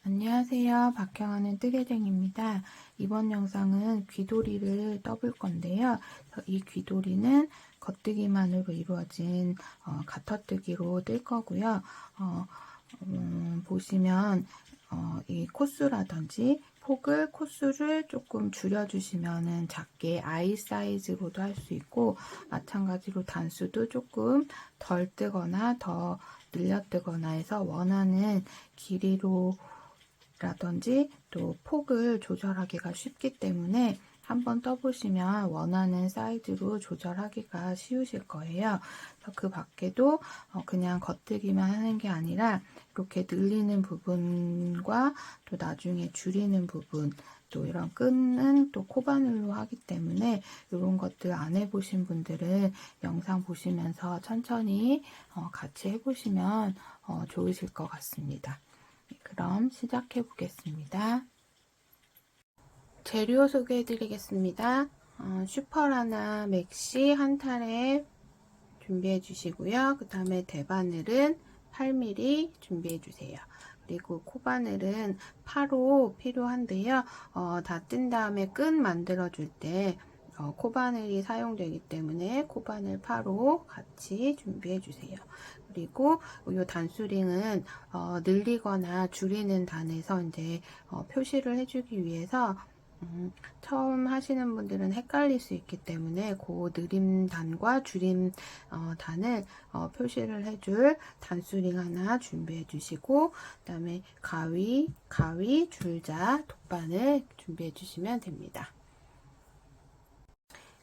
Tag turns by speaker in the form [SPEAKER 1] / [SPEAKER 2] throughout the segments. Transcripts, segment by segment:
[SPEAKER 1] 안녕하세요. 박형아는 뜨개쟁입니다. 이번 영상은 귀도리를 떠볼 건데요. 이 귀도리는 겉뜨기만으로 이루어진 가터뜨기로 뜰 거고요. 보시면 이 코수라든지 코수를 조금 줄여주시면 작게 아이 사이즈로도 할 수 있고, 마찬가지로 단수도 조금 덜 뜨거나 더 늘려 뜨거나 해서 원하는 길이로 라든지 또 폭을 조절하기가 쉽기 때문에 한번 떠보시면 원하는 사이즈로 조절하기가 쉬우실 거예요. 그래서 그 밖에도 그냥 겉뜨기만 하는 게 아니라 이렇게 늘리는 부분과 또 나중에 줄이는 부분, 또 이런 끈은 또 코바늘로 하기 때문에 이런 것들 안 해보신 분들은 영상 보시면서 천천히 같이 해보시면 좋으실 것 같습니다. 그럼 시작해 보겠습니다. 재료 소개해 드리겠습니다. 슈퍼라나 맥시 한 탈에 준비해 주시고요. 그 다음에 대바늘은 8mm 준비해 주세요. 그리고 코바늘은 8호 필요한데요. 다 뜬 다음에 끈 만들어 줄 때 코바늘이 사용되기 때문에 코바늘 8호 같이 준비해 주세요. 그리고 이 단수링은 늘리거나 줄이는 단에서 이제 표시를 해주기 위해서 처음 하시는 분들은 헷갈릴 수 있기 때문에 그 느림 단과 줄임 단을 표시를 해줄 단수링 하나 준비해 주시고, 그 다음에 가위, 줄자, 돗바늘 준비해 주시면 됩니다.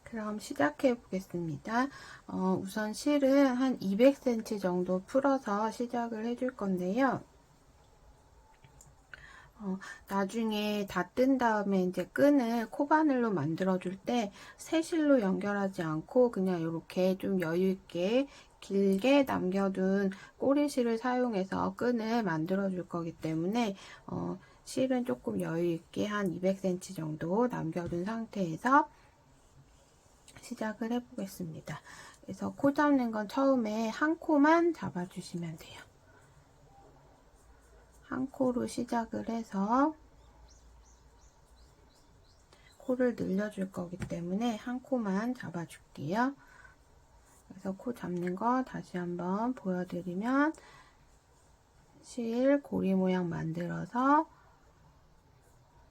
[SPEAKER 1] 그럼 시작해 보겠습니다. 우선 실은 한 200cm 정도 풀어서 시작을 해줄 건데요. 나중에 다 뜬 다음에 이제 끈을 코바늘로 만들어 줄 때 새 실로 연결하지 않고 그냥 이렇게 좀 여유 있게 길게 남겨둔 꼬리실을 사용해서 끈을 만들어 줄 거기 때문에 실은 조금 여유 있게 한 200cm 정도 남겨둔 상태에서 시작을 해 보겠습니다. 그래서 코 잡는 건 처음에 한 코만 잡아 주시면 돼요. 한 코로 시작을 해서 코를 늘려줄 거기 때문에 한 코만 잡아줄게요. 그래서 코 잡는 거 다시 한번 보여드리면, 실 고리 모양 만들어서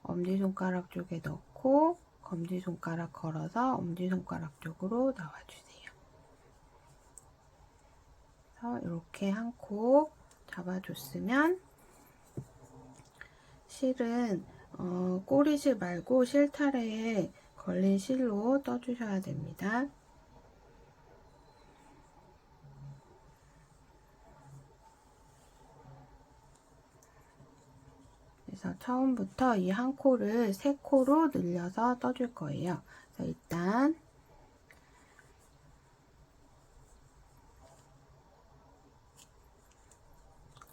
[SPEAKER 1] 엄지손가락 쪽에 넣고 검지손가락 걸어서 엄지손가락 쪽으로 나와주세요. 그래서 이렇게 한 코 잡아줬으면 실은 꼬리실 말고 실타래에 걸린 실로 떠주셔야 됩니다. 그래서 처음부터 이 한 코를 세 코로 늘려서 떠줄 거예요. 그래서 일단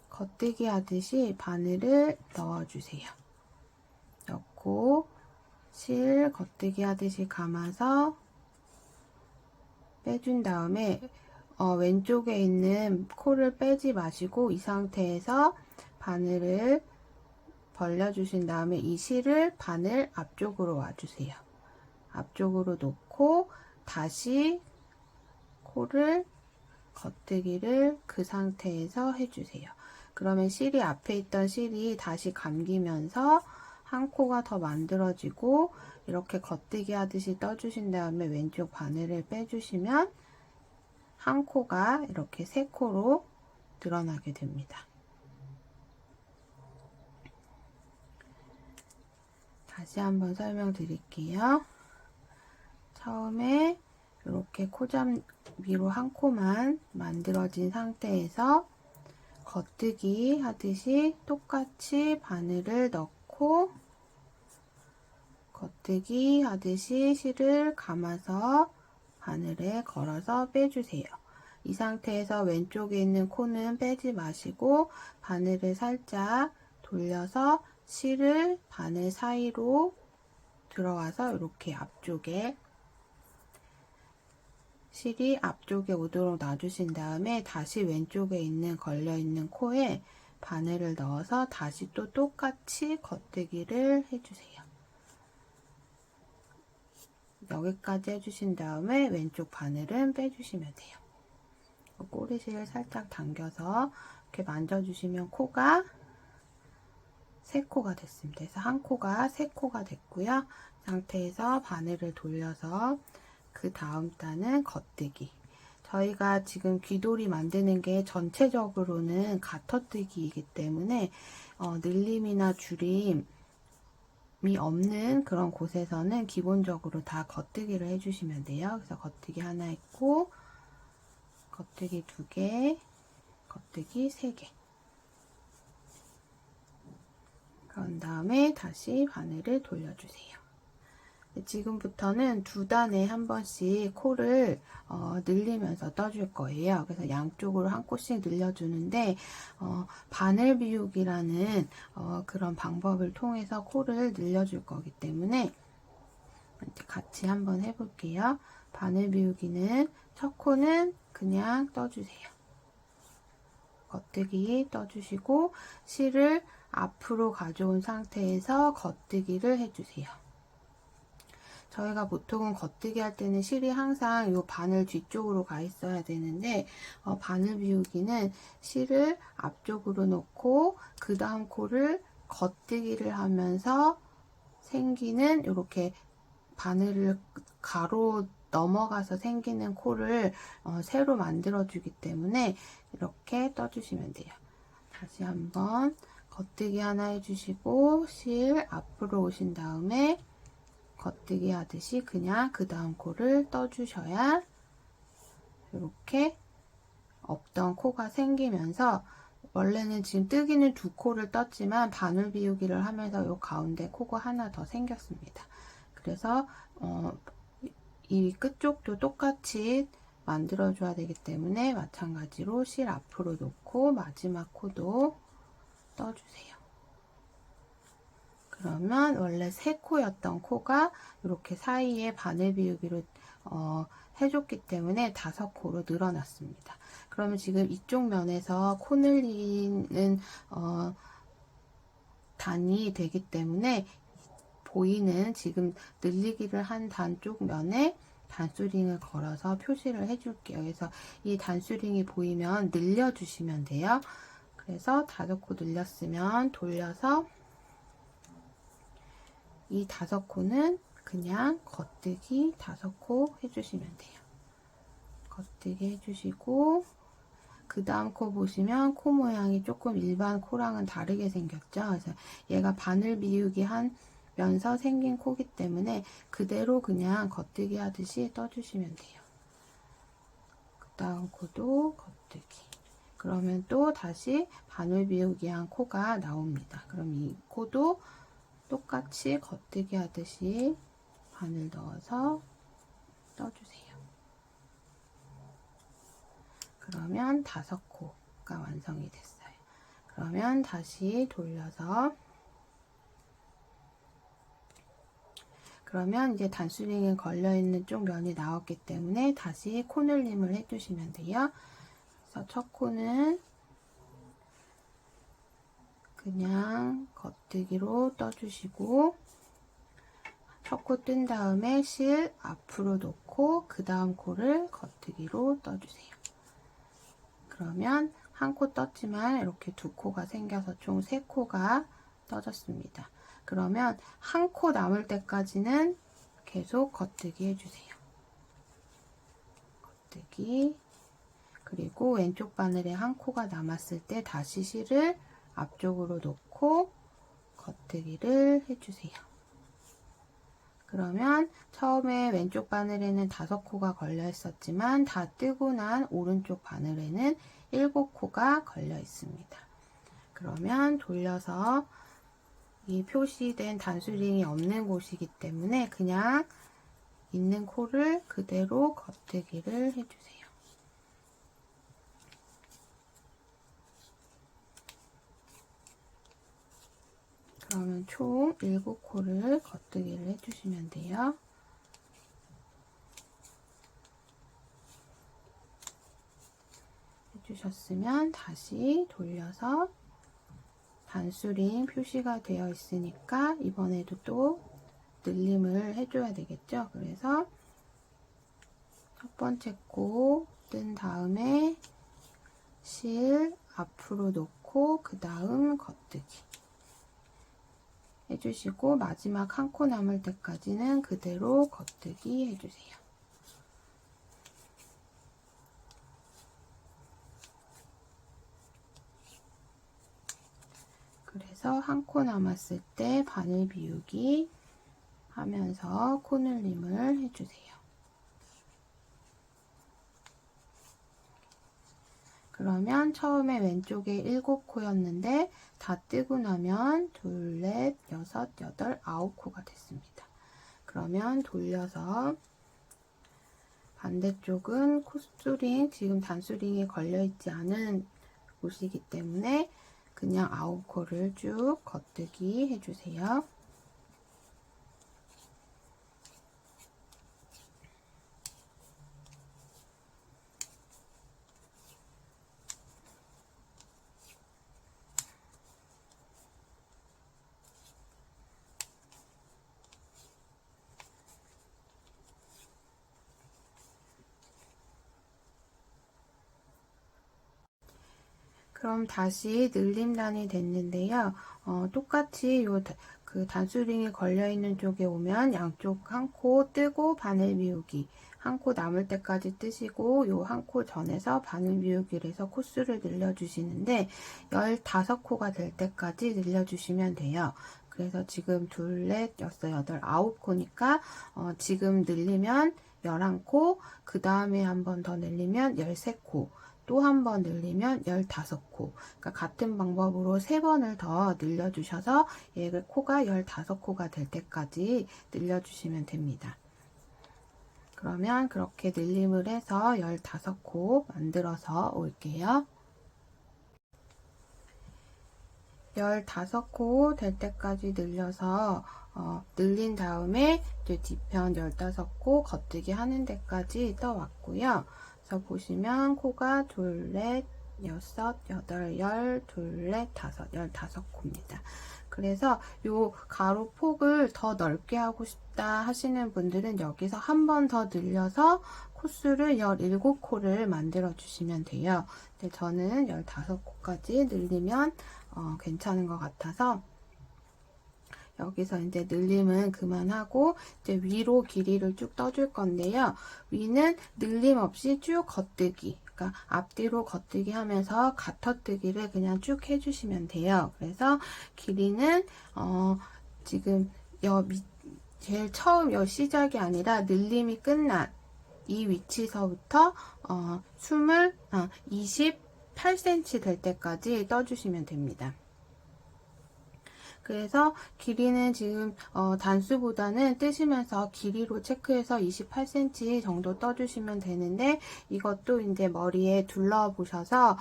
[SPEAKER 1] 겉뜨기 하듯이 바늘을 넣어주세요. 넣고 실 겉뜨기 하듯이 감아서 빼준 다음에 왼쪽에 있는 코를 빼지 마시고 이 상태에서 바늘을 벌려주신 다음에 이 실을 바늘 앞쪽으로 와주세요. 앞쪽으로 놓고 다시 코를 겉뜨기를 그 상태에서 해주세요. 그러면 실이 앞에 있던 실이 다시 감기면서 한 코가 더 만들어지고, 이렇게 겉뜨기 하듯이 떠주신 다음에 왼쪽 바늘을 빼주시면 한 코가 이렇게 세 코로 늘어나게 됩니다. 다시 한번 설명드릴게요. 처음에 이렇게 코잡이로 한 코만 만들어진 상태에서 겉뜨기 하듯이 똑같이 바늘을 넣고 겉뜨기 하듯이 실을 감아서 바늘에 걸어서 빼주세요. 이 상태에서 왼쪽에 있는 코는 빼지 마시고 바늘을 살짝 돌려서 실을 바늘 사이로 들어와서 이렇게 앞쪽에 실이 앞쪽에 오도록 놔주신 다음에 다시 왼쪽에 있는 걸려있는 코에 바늘을 넣어서 다시 또 똑같이 겉대기를 해주세요. 여기까지 해주신 다음에 왼쪽 바늘은 빼주시면 돼요. 꼬리실 살짝 당겨서 이렇게 만져주시면 코가 3코가 됐습니다. 그래서 한 코가 3코가 됐고요. 이 상태에서 바늘을 돌려서 그 다음 단은 겉뜨기. 저희가 지금 귀돌이 만드는 게 전체적으로는 가터뜨기이기 때문에 늘림이나 줄임이 없는 그런 곳에서는 기본적으로 다 겉뜨기를 해주시면 돼요. 그래서 겉뜨기 하나 했고, 겉뜨기 2개, 겉뜨기 3개. 그런 다음에 다시 바늘을 돌려주세요. 지금부터는 2단에 한 번씩 코를 늘리면서 떠줄 거예요. 그래서 양쪽으로 한 코씩 늘려주는데 바늘 비우기라는 그런 방법을 통해서 코를 늘려줄 거기 때문에 같이 한번 해볼게요. 바늘 비우기는 첫 코는 그냥 떠주세요. 겉뜨기 떠주시고 실을 앞으로 가져온 상태에서 겉뜨기를 해주세요. 저희가 보통은 겉뜨기 할 때는 실이 항상 이 바늘 뒤쪽으로 가 있어야 되는데 바늘 비우기는 실을 앞쪽으로 놓고 그 다음 코를 겉뜨기를 하면서 생기는 이렇게 바늘을 가로 넘어가서 생기는 코를 새로 만들어 주기 때문에 이렇게 떠주시면 돼요. 다시 한번 겉뜨기 하나 해주시고 실 앞으로 오신 다음에 겉뜨기 하듯이 그냥 그 다음 코를 떠주셔야 이렇게 없던 코가 생기면서 원래는 지금 뜨기는 2코를 떴지만 바늘 비우기를 하면서 이 가운데 코가 하나 더 생겼습니다. 그래서 이 끝쪽도 똑같이 만들어줘야 되기 때문에 마찬가지로 실 앞으로 놓고 마지막 코도 떠주세요. 그러면 원래 3코였던 코가 이렇게 사이에 바늘 비우기로 해줬기 때문에 5코로 늘어났습니다. 그러면 지금 이쪽 면에서 코 늘리는 단이 되기 때문에 보이는 지금 늘리기를 한 단 쪽 면에 단수링을 걸어서 표시를 해줄게요. 그래서 이 단수링이 보이면 늘려주시면 돼요. 그래서 5코 늘렸으면 돌려서 이 5코는 그냥 겉뜨기 5코 해주시면 돼요. 겉뜨기 해주시고 그 다음 코 보시면 코 모양이 조금 일반 코랑은 다르게 생겼죠. 그래서 얘가 바늘 비우기 하면서 생긴 코기 때문에 그대로 그냥 겉뜨기 하듯이 떠주시면 돼요. 그 다음 코도 겉뜨기. 그러면 또 다시 바늘 비우기 한 코가 나옵니다. 그럼 이 코도 똑같이 겉뜨기 하듯이 바늘 넣어서 떠주세요. 그러면 5코가 완성이 됐어요. 그러면 다시 돌려서 그러면 이제 단수링에 걸려있는 쪽 면이 나왔기 때문에 다시 코늘림을 해주시면 돼요. 그래서 첫 코는 그냥 겉뜨기로 떠주시고 첫 코 뜬 다음에 실 앞으로 놓고 그 다음 코를 겉뜨기로 떠주세요. 그러면 한 코 떴지만 이렇게 2코가 생겨서 총 3코가 떠졌습니다. 그러면 한 코 남을 때까지는 계속 겉뜨기 해주세요. 겉뜨기. 그리고 왼쪽 바늘에 한 코가 남았을 때 다시 실을 앞쪽으로 놓고 겉뜨기를 해주세요. 그러면 처음에 왼쪽 바늘에는 5코가 걸려 있었지만 다 뜨고 난 오른쪽 바늘에는 7코가 걸려 있습니다. 그러면 돌려서 이 표시된 단수링이 없는 곳이기 때문에 그냥 있는 코를 그대로 겉뜨기를 해주세요. 그러면 총 7코를 겉뜨기를 해주시면 돼요. 해주셨으면 다시 돌려서 단수링 표시가 되어 있으니까 이번에도 또 늘림을 해줘야 되겠죠. 그래서 첫 번째 코 뜬 다음에 실 앞으로 놓고 그 다음 겉뜨기 해주시고 마지막 한 코 남을 때까지는 그대로 겉뜨기 해주세요. 그래서 한 코 남았을 때 바늘 비우기 하면서 코늘림을 해주세요. 그러면 처음에 왼쪽에 7코였는데 다 뜨고 나면 2, 4, 6, 8, 9코가 됐습니다. 그러면 돌려서 반대쪽은 코스링, 지금 단수링이 걸려있지 않은 곳이기 때문에 그냥 9코를 쭉 겉뜨기 해주세요. 그럼 다시 늘림단이 됐는데요. 똑같이 그 단수링이 걸려있는 쪽에 오면 양쪽 한 코 뜨고 바늘 비우기, 한 코 남을 때까지 뜨시고 요 한 코 전에서 바늘 비우기를 해서 코수를 늘려주시는데 15코가 될 때까지 늘려주시면 돼요. 그래서 지금 2, 4, 6, 8, 9코니까 지금 늘리면 11코, 그 다음에 한 번 더 늘리면 13코, 또 한 번 늘리면 15코. 그러니까 같은 방법으로 3번을 더 늘려주셔서 얘를 코가 15코가 될 때까지 늘려주시면 됩니다. 그러면 그렇게 늘림을 해서 15코 만들어서 올게요. 15코 될 때까지 늘려서 늘린 다음에 이제 뒤편 15코 겉뜨기 하는 데까지 떠왔고요. 그래서 보시면 코가 2, 4, 6, 8, 10, 2, 4, 5, 15코입니다. 그래서 요 가로 폭을 더 넓게 하고 싶다 하시는 분들은 여기서 한 번 더 늘려서 코수를 17코를 만들어 주시면 돼요. 근데 저는 15코까지 늘리면 괜찮은 것 같아서 여기서 이제 늘림은 그만하고 이제 위로 길이를 쭉 떠줄 건데요. 위는 늘림 없이 쭉 겉뜨기, 그러니까 앞뒤로 겉뜨기 하면서 가터뜨기를 그냥 쭉 해주시면 돼요. 그래서 길이는 지금 제일 처음 여 시작이 아니라 늘림이 끝난 이 위치서부터 28cm 될 때까지 떠주시면 됩니다. 그래서 길이는 지금 단수보다는 뜨시면서 길이로 체크해서 28cm 정도 떠주시면 되는데 이것도 이제 머리에 둘러보셔서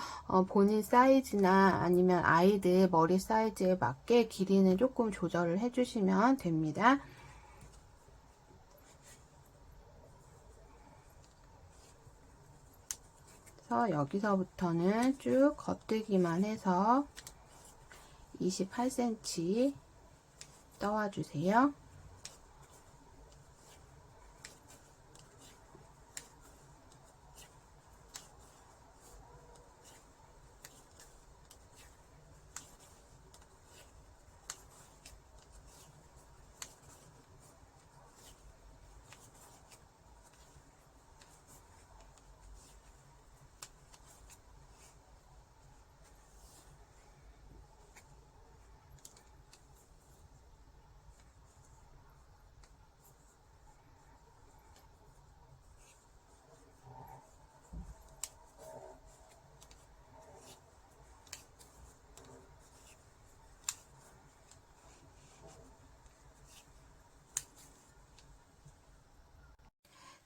[SPEAKER 1] 본인 사이즈나 아니면 아이들 머리 사이즈에 맞게 길이는 조금 조절을 해주시면 됩니다. 그래서 여기서부터는 쭉 겉뜨기만 해서 28cm 떠와주세요.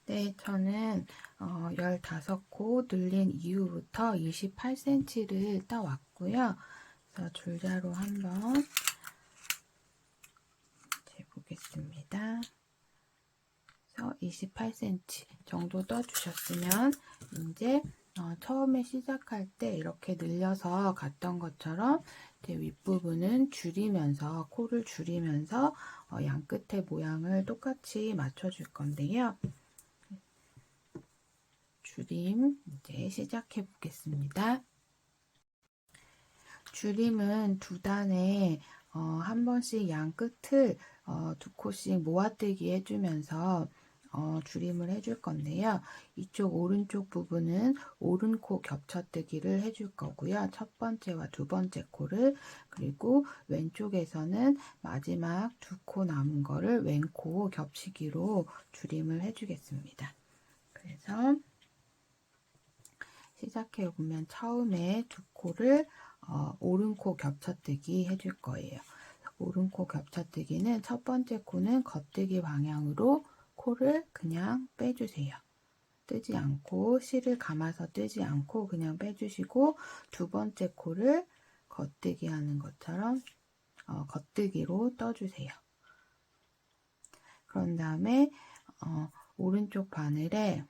[SPEAKER 1] 네, 저는 15코 늘린 이후부터 28cm를 따왔고요. 그래서 줄자로 한번 재보겠습니다. 그래서 28cm 정도 떠주셨으면 이제 처음에 시작할 때 이렇게 늘려서 갔던 것처럼 이제 윗부분은 줄이면서, 코를 줄이면서 양 끝의 모양을 똑같이 맞춰줄 건데요. 줄임 이제 시작해 보겠습니다. 줄임은 두 단에 한 번씩 양 끝을 두 코씩 모아뜨기 해주면서 줄임을 해줄 건데요. 이쪽 오른쪽 부분은 오른코 겹쳐뜨기를 해줄 거고요. 첫 번째와 두 번째 코를, 그리고 왼쪽에서는 마지막 두 코 남은 거를 왼코 겹치기로 줄임을 해주겠습니다. 그래서 시작해 보면 처음에 두 코를 오른코 겹쳐뜨기 해줄 거예요. 오른코 겹쳐뜨기는 첫 번째 코는 겉뜨기 방향으로 코를 그냥 빼주세요. 뜨지 않고, 실을 감아서 뜨지 않고 그냥 빼주시고, 두 번째 코를 겉뜨기 하는 것처럼 겉뜨기로 떠주세요. 그런 다음에 오른쪽 바늘에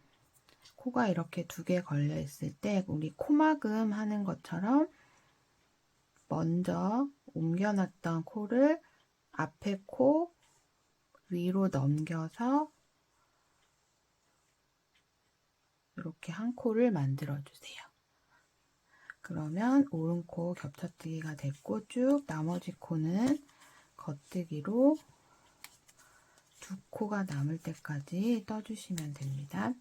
[SPEAKER 1] 코가 이렇게 두 개 걸려 있을 때 우리 코막음 하는 것처럼 먼저 옮겨놨던 코를 앞에 코 위로 넘겨서 이렇게 한 코를 만들어 주세요. 그러면 오른코 겹쳐뜨기가 됐고, 쭉 나머지 코는 겉뜨기로 두 코가 남을 때까지 떠주시면 됩니다.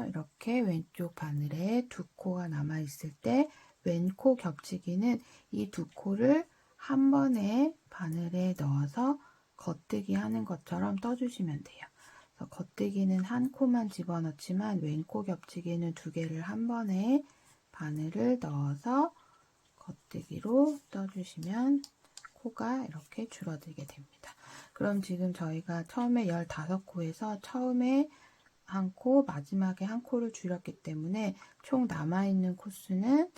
[SPEAKER 1] 이렇게 왼쪽 바늘에 두 코가 남아 있을 때 왼코 겹치기는 이 두 코를 한 번에 바늘에 넣어서 겉뜨기 하는 것처럼 떠주시면 돼요. 그래서 겉뜨기는 한 코만 집어넣지만 왼코 겹치기는 두 개를 한 번에 바늘을 넣어서 겉뜨기로 떠주시면 코가 이렇게 줄어들게 됩니다. 그럼 지금 저희가 처음에 15코에서 처음에 한 코, 마지막에 한 코를 줄였기 때문에 총 남아있는 코수는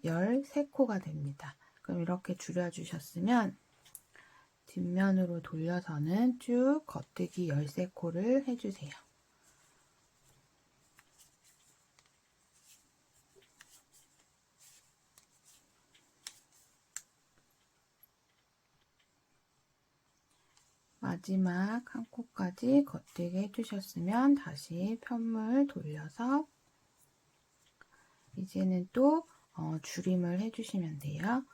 [SPEAKER 1] 13코가 됩니다. 그럼 이렇게 줄여주셨으면 뒷면으로 돌려서는 쭉 겉뜨기 13코를 해주세요. 마지막 한 코까지 겉뜨기 해주셨으면 다시 편물 돌려서 이제는 또 줄임을 해주시면 돼요.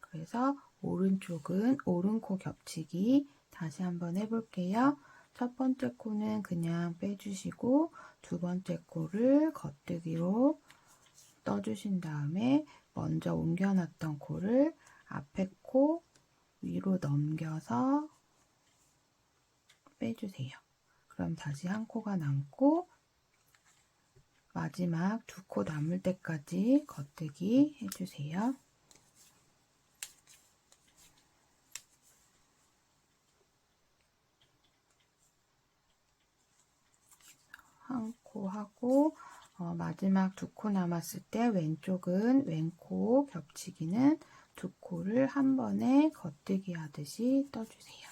[SPEAKER 1] 그래서 오른쪽은 오른코 겹치기 다시 한번 해볼게요. 첫 번째 코는 그냥 빼주시고 두 번째 코를 겉뜨기로 떠주신 다음에 먼저 옮겨놨던 코를 앞에 코 위로 넘겨서 빼주세요. 그럼 다시 한 코가 남고 마지막 두 코 남을 때까지 겉뜨기 해주세요. 한 코 하고 마지막 두 코 남았을 때 왼쪽은 왼코 겹치기는 두 코를 한 번에 겉뜨기 하듯이 떠주세요.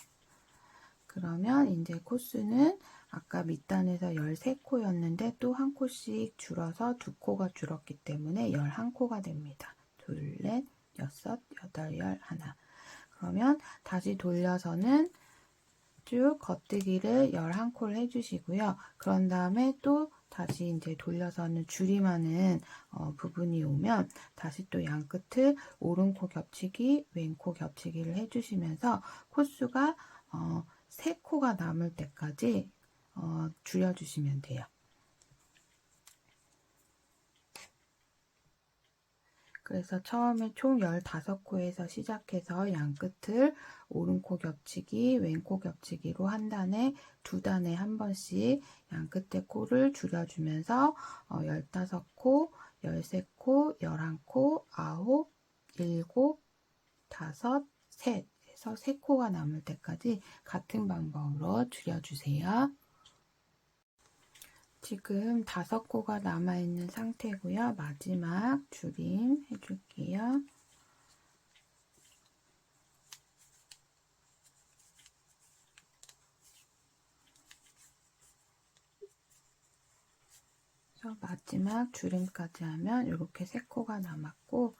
[SPEAKER 1] 그러면 이제 코수는 아까 밑단에서 13코였는데 또 한 코씩 줄어서 두 코가 줄었기 때문에 11코가 됩니다. 둘, 넷, 여섯, 여덟, 열, 하나. 그러면 다시 돌려서는 쭉 겉뜨기를 11코를 해주시고요. 그런 다음에 또 다시 이제 돌려서는 줄임하는 부분이 오면 다시 또 양 끝을 오른코 겹치기, 왼코 겹치기를 해주시면서 코수가 3코가 남을 때까지 줄여주시면 돼요. 그래서 처음에 총 15코에서 시작해서 양 끝을 오른코 겹치기, 왼코 겹치기로 한 단에 두 단에 한 번씩 양 끝에 코를 줄여주면서 15코, 13코, 11코, 9, 7, 5, 셋 해서 3코가 남을 때까지 같은 방법으로 줄여주세요. 지금 5코가 남아있는 상태고요. 마지막 줄임 해줄게요. 그래서 마지막 줄임까지 하면 이렇게 3코가 남았고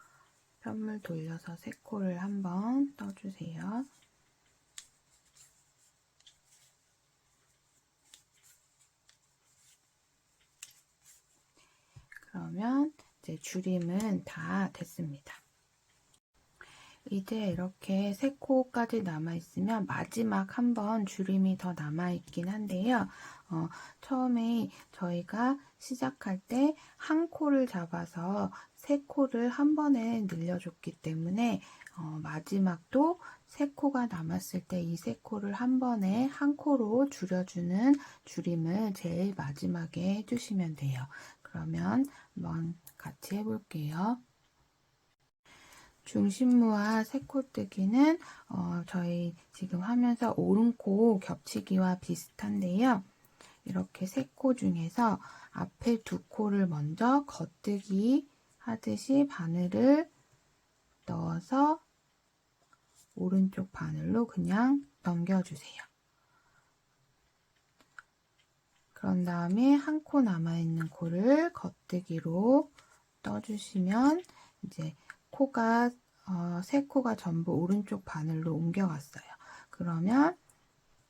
[SPEAKER 1] 편물 돌려서 3코를 한번 떠주세요. 그러면 이제 줄임은 다 됐습니다. 이제 이렇게 3코까지 남아있으면 마지막 한 번 줄임이 더 남아있긴 한데요. 처음에 저희가 시작할 때 한 코를 잡아서 3코를 한 번에 늘려줬기 때문에 마지막도 3코가 남았을 때 이 3코를 한 번에 한 코로 줄여주는 줄임을 제일 마지막에 해주시면 돼요. 그러면 한번 같이 해볼게요. 중심무와 3코뜨기는 저희 지금 하면서 오른코 겹치기와 비슷한데요. 이렇게 3코 중에서 앞에 2코를 먼저 겉뜨기 하듯이 바늘을 넣어서 오른쪽 바늘로 그냥 넘겨주세요. 그런 다음에 한 코 남아있는 코를 겉뜨기로 떠주시면 이제 코가 3코가 전부 오른쪽 바늘로 옮겨갔어요. 그러면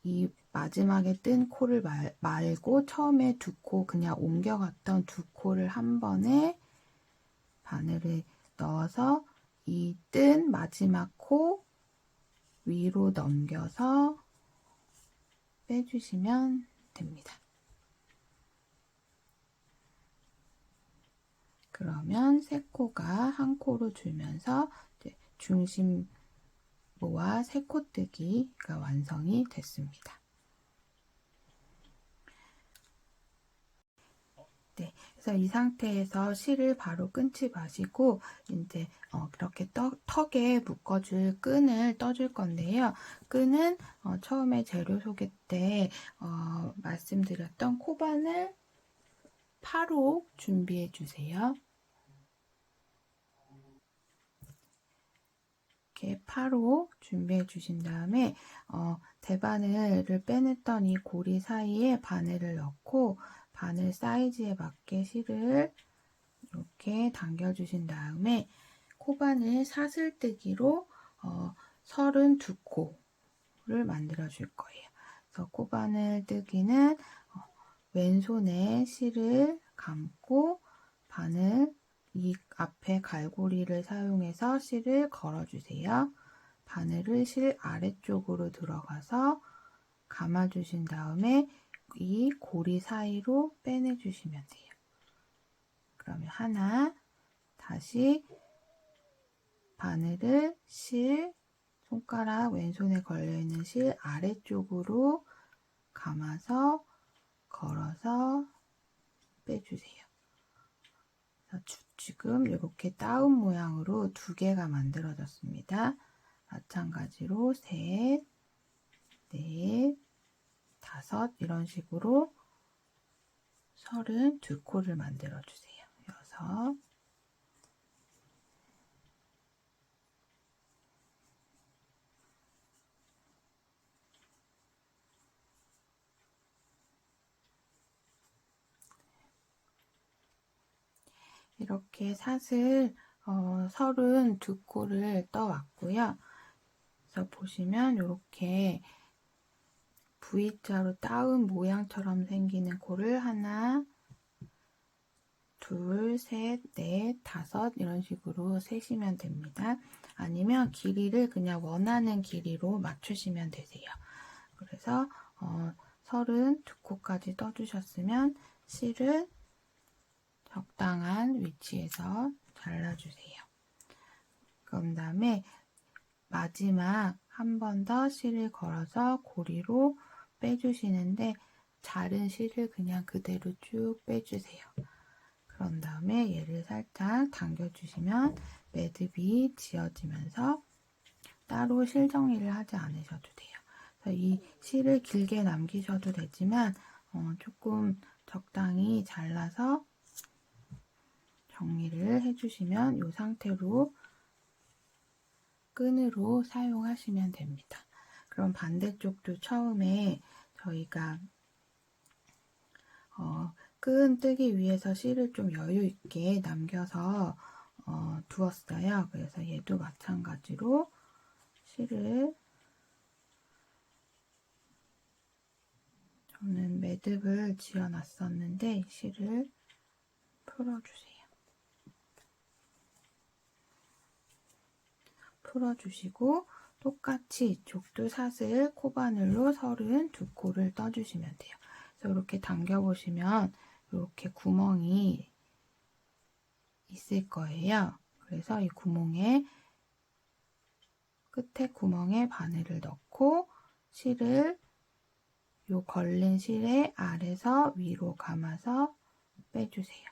[SPEAKER 1] 이 마지막에 뜬 코를 말고 처음에 2코 그냥 옮겨갔던 2코를 한 번에 바늘을 넣어서 이 뜬 마지막 코 위로 넘겨서 빼주시면 됩니다. 그러면 3코가 한 코로 줄면서 중심모와 3코뜨기가 완성이 됐습니다. 네, 그래서 이 상태에서 실을 바로 끊지 마시고 이제 이렇게 턱에 묶어줄 끈을 떠줄 건데요. 끈은 처음에 재료 소개 때 말씀드렸던 코바늘 8호 준비해 주세요. 이렇게 8호 준비해 주신 다음에 대바늘을 빼냈던 이 고리 사이에 바늘을 넣고 바늘 사이즈에 맞게 실을 이렇게 당겨주신 다음에 코바늘 사슬뜨기로 32코를 만들어 줄 거예요. 그래서 코바늘 뜨기는 왼손에 실을 감고 바늘 이 앞에 갈고리를 사용해서 실을 걸어주세요. 바늘을 실 아래쪽으로 들어가서 감아주신 다음에 이 고리 사이로 빼내주시면 돼요. 그러면 하나, 다시 바늘을 실, 손가락 왼손에 걸려있는 실 아래쪽으로 감아서 걸어서 빼주세요. 지금 이렇게 다운 모양으로 2개가 만들어졌습니다. 마찬가지로 셋, 넷, 5 이런 식으로 32코를 만들어주세요. 6 이렇게 사슬 32코를 떠왔고요. 그래서 보시면 이렇게 V자로 따운 모양처럼 생기는 코를 하나, 둘, 셋, 넷, 5 이런 식으로 세시면 됩니다. 아니면 길이를 그냥 원하는 길이로 맞추시면 되세요. 그래서 32코까지 떠주셨으면 실을 적당한 위치에서 잘라주세요. 그런 다음에 마지막 한 번 더 실을 걸어서 고리로 빼주시는데 자른 실을 그냥 그대로 쭉 빼주세요. 그런 다음에 얘를 살짝 당겨주시면 매듭이 지어지면서 따로 실 정리를 하지 않으셔도 돼요. 그래서 이 실을 길게 남기셔도 되지만 조금 적당히 잘라서 정리를 해주시면 이 상태로 끈으로 사용하시면 됩니다. 그럼 반대쪽도 처음에 저희가 끈 뜨기 위해서 실을 좀 여유 있게 남겨서 두었어요. 그래서 얘도 마찬가지로 실을 저는 매듭을 지어 놨었는데 실을 풀어주세요. 풀어주시고 똑같이 이쪽도 사슬 코바늘로 32코를 떠주시면 돼요. 그래서 이렇게 당겨보시면 이렇게 구멍이 있을 거예요. 그래서 이 구멍에 끝에 구멍에 바늘을 넣고 실을 요 걸린 실의 아래서 위로 감아서 빼주세요.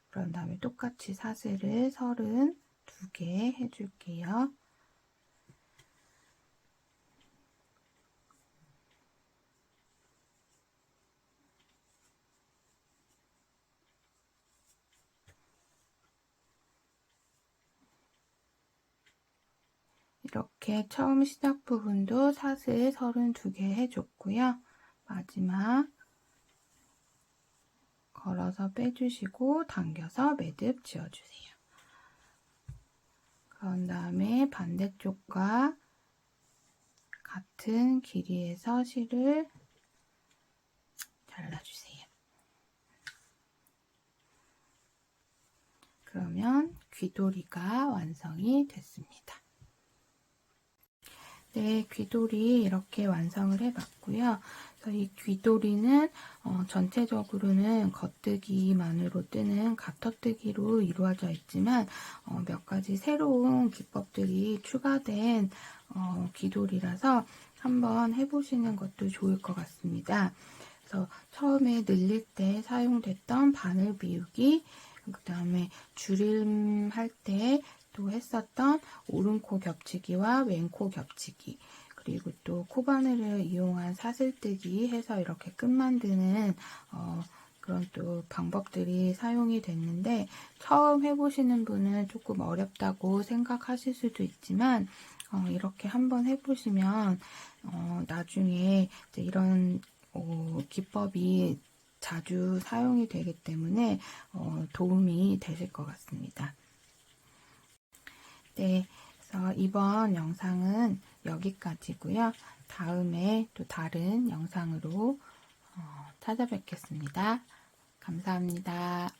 [SPEAKER 1] 그런 다음에 똑같이 사슬을 32개 해줄게요. 이렇게 처음 시작 부분도 사슬 32개 해줬고요. 마지막 걸어서 빼주시고 당겨서 매듭 지어주세요. 그런 다음에 반대쪽과 같은 길이에서 실을 잘라주세요. 그러면 귀돌이가 완성이 됐습니다. 네, 귀돌이 이렇게 완성을 해봤고요. 그래서 이 귀돌이는 전체적으로는 겉뜨기만으로 뜨는 가터뜨기로 이루어져 있지만 몇 가지 새로운 기법들이 추가된 귀돌이라서 한번 해보시는 것도 좋을 것 같습니다. 그래서 처음에 늘릴 때 사용됐던 바늘 비우기, 그 다음에 줄임할 때 또 했었던 오른코 겹치기와 왼코 겹치기, 그리고 또 코바늘을 이용한 사슬뜨기 해서 이렇게 끈 만드는 그런 또 방법들이 사용이 됐는데, 처음 해보시는 분은 조금 어렵다고 생각하실 수도 있지만 이렇게 한번 해보시면 나중에 이제 이런 기법이 자주 사용이 되기 때문에 도움이 되실 것 같습니다. 네, 그래서 이번 영상은 여기까지고요. 다음에 또 다른 영상으로 찾아뵙겠습니다. 감사합니다.